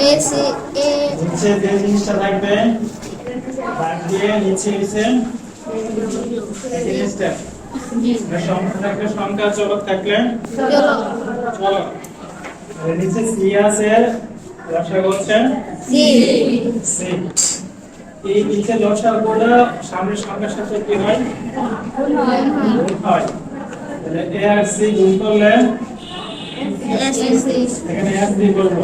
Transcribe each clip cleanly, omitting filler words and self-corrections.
নিচে যে জিনিসটা থাকবে বাদ দিয়ে নিচে নিচে জিনিসটা সংখ্যা থাকলে সংখ্যা, চলক থাকলে চলক। নিচে সি আছে, লসাগু হচ্ছে সি। এই নিচে লসাগুটা সামনের সংখ্যার সাথে কি হয়? গুণ হয়। তাহলে এ আর সি গুণ করলে এখানে এস দিয়ে বলবো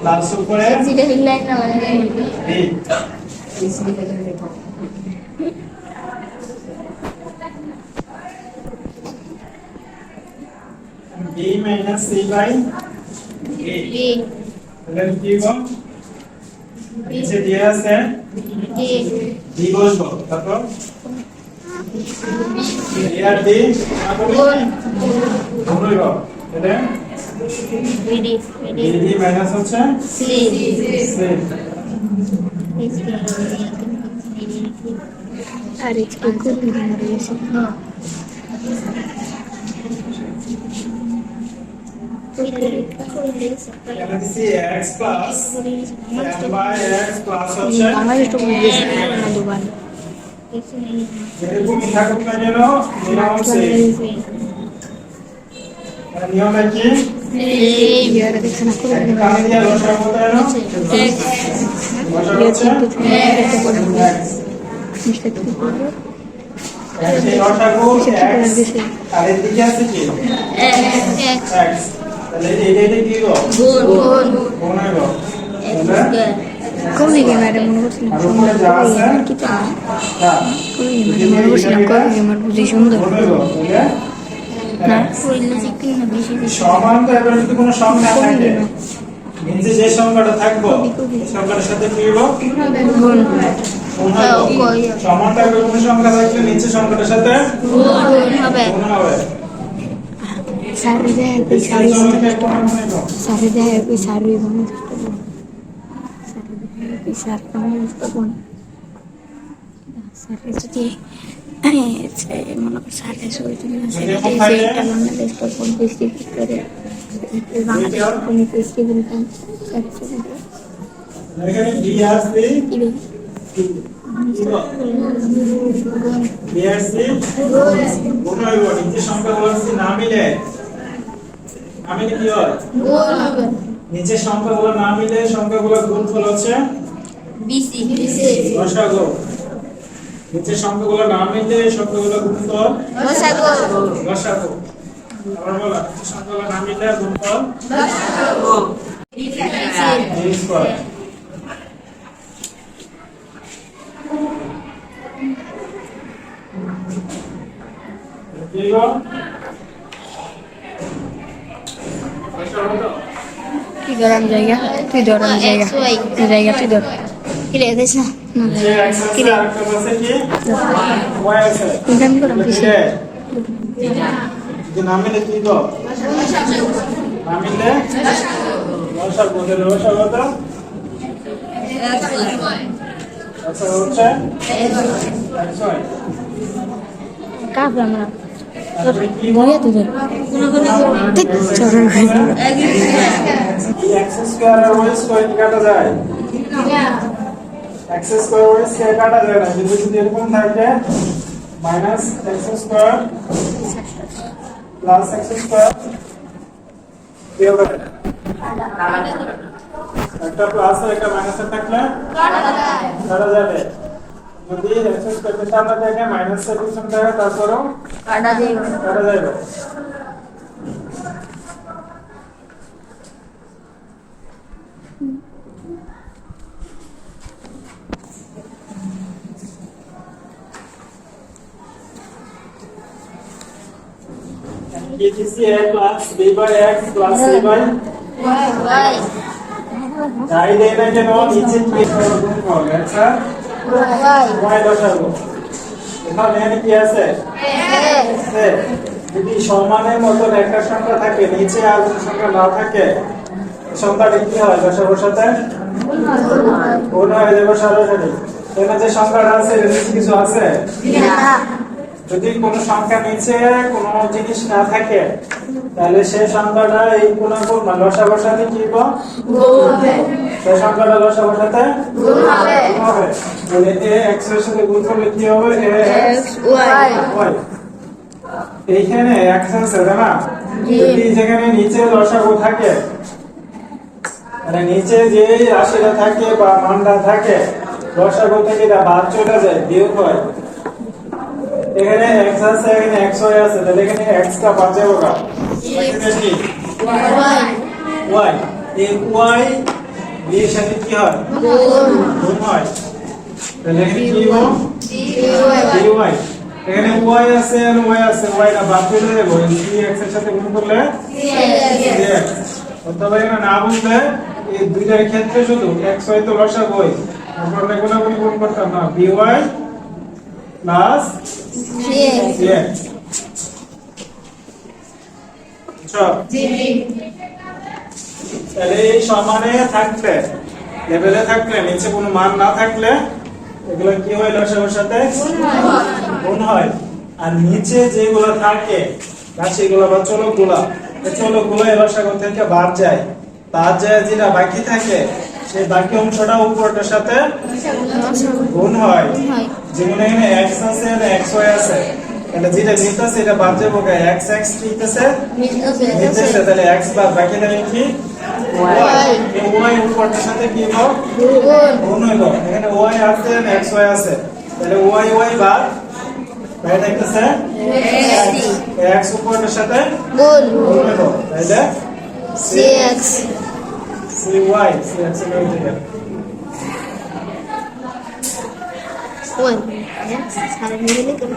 প্লাস উপরে B minus C by B. তাহলে কি হবে? নিচে দিয়ে আছে ডি বসবো, তারপর এ আর ডি গুণ হইব। তাহলে ডি মাইনাস হচ্ছে সি। আর একটু গুণ রয়েছে। x plus m by x plus হচ্ছে আমার একটু বুঝেছি না দুবার যেরকম থাকুক না যেন নিয়ম সেম। নিয়ম কি? ইয়ার দেখছেন না করে কানে দিয়ে লসাগু হতে হয় না? লসাগু হচ্ছে x। মিস্টেক কি করব এই লসাগু x আর এদিকে আছে কি x। তাহলে এইটা কি গো? গুণ হইব। তাহলে কমে গেছে ম্যাডাম মনে করছিলাম আর উপরে যা আছে কি তো হ্যাঁ কমে গেছে ম্যাডাম মনে করছিলাম কমে আমার বুঝি সুন্দর গুণ হইব। তাহলে না কইলে যে কি না বেশি বেশি সমান তো এবার যদি কোনো সংখ্যা থাকে নিচে যে সংখ্যাটা থাকবো এই সংখ্যাটার সাথে কি হইব? গুণ গুণ হইব। সমান থাকবে কোনো সংখ্যা থাকলে নিচে সংখ্যাটার সাথে গুণ হবে। সারি দেয় কই সারি সারি দেয় কই সারি বনে সারি সারি তো বনে সারি যদি মনে কর সারি সই তুমি সারি যে কালামে দেখতে কোন বেশি করে বাংলাদেশ কোন বেশি বলতাম সারি এখানে ডি আসবে ডি আসবে গুণ হইব। নিচে সংখ্যাগুলো যদি না মিলে কি হয়? গুণ হবে। নিচে সংখ্যাগুলো না মিলে সংখ্যাগুলো গুণফল হচ্ছে বিসি লসাগু। নিচে সংখ্যাগুলো না মিলে সংখ্যাগুলো গুণফল লসাগু। আবার বলা নিচে সংখ্যাগুলো না মিলে গুণফল লসাগু। D square. কি গো? তুই ধরাম জায়গা তুই ধরাম জায়গা তুই জায়গা তুই ধর কি রে দেশ না যে এক্স আছে আরেকটা আছে কি ওয়াই আছে। তুমি আমি করাম কিছু যে না মিলে কি গো? না মিলে লসাগু। লসাগু তো আচ্ছা হচ্ছে x y। কাপ আমরা কি গো? তুই ধর চরণ x স্কয়ার আর y স্কয়ার কি কাটা যায়? x স্কয়ার y স্কয়ার কাটা যায় না। যদি এরকম থাকে minus x square plus x square কি হবে? একটা প্লাস আর একটা মাইনাস থাকলে কাটা যাবে। যদি x স্কয়ার এর সামনে থাকে মাইনাস এর পিছনে থাকে তারপরও কাটা যাবে। a plus b by x plus c by y যাই দেই না কেন নিচে কি গুণ করবে? আচ্ছা y বসাবো। এখানে কি আছে? যদি সমানের মতন একটা সংখ্যা থাকে নিচে আর কোনো সংখ্যা না থাকে সংখ্যাটা কি হয়? লসাগুর সাথে গুণ হয়ে যাবে সরাসরি। এখানে যে সংখ্যাটা আছে এর নিচে কিছু আছে? যদি কোনো সংখ্যা নিচে কোনো জিনিস না থাকে তাহলে সেই সংখ্যাটা এই গুণাগুণ মানে লসাগুর সাথে কি হবে? গুণ হবে। সেই সংখ্যাটা লসাগুর সাথে গুণ হবে। গুণ হবে। তাহলে a x এর সাথে গুণ করলে কি হবে? x y y। এইখানে x আছে না? জি। যদি যেখানে নিচে লসাগু থাকে মানে নিচে যে রাশিটা থাকে বা মানটা থাকে লসাগু থেকে এটা বাদ চলে যায়, বিয়োগ হয়। এখানে x আছে, এখানে xy আছে, তাহলে এখানে x টা বাদ যাবে না। এখানে কি y y, এই y b এর সাথে কি হয়? গুণ গুণ হয়। তাহলে এখানে কি হবে? dy dy। এখানে y আছে আর y আছে, y টা বাদ চলে যাবে, এই x এর সাথে গুণ করলে dx। অথবা এখানে না বুঝলে এই দুইটার ক্ষেত্রে শুধু xy তো লসাগু হয়, আমরা গুণাগুণ গুণ করতাম না, by প্লাস dx। তাহলে এই সমানে থাকলে লেভেলে থাকলে নিচে কোনো মান না থাকলে এগুলো কি হয়? লসাগুর সাথে গুণ হয়। আর নিচে যেগুলো থাকে রাশিগুলো বা চলকগুলো, এই চলকগুলো এই লসাগু থেকে বাদ যায়, বাদ যায় যেটা বাকি থাকে সেই বাকি অংশটা উপরটার সাথে গুণ হয়। যেমন এখানে x আছে আর xy আছে, তাহলে যেটা নিতেছে এটা বাদ যাবে, x x নিতেছে নিতেছে, তাহলে x বাদ বাকি থাকে কি? y। এই y উপরটার সাথে কি হবে? গুণ হইব। এখানে y আছে আর xy আছে, তাহলে y y বাদ বাইরে থাকতেছে x উপরটার সাথে গুণ গুণ হইব, তাহলে cx cy cx এর হয়ে গেল। গুণ সারা মিলে কেন?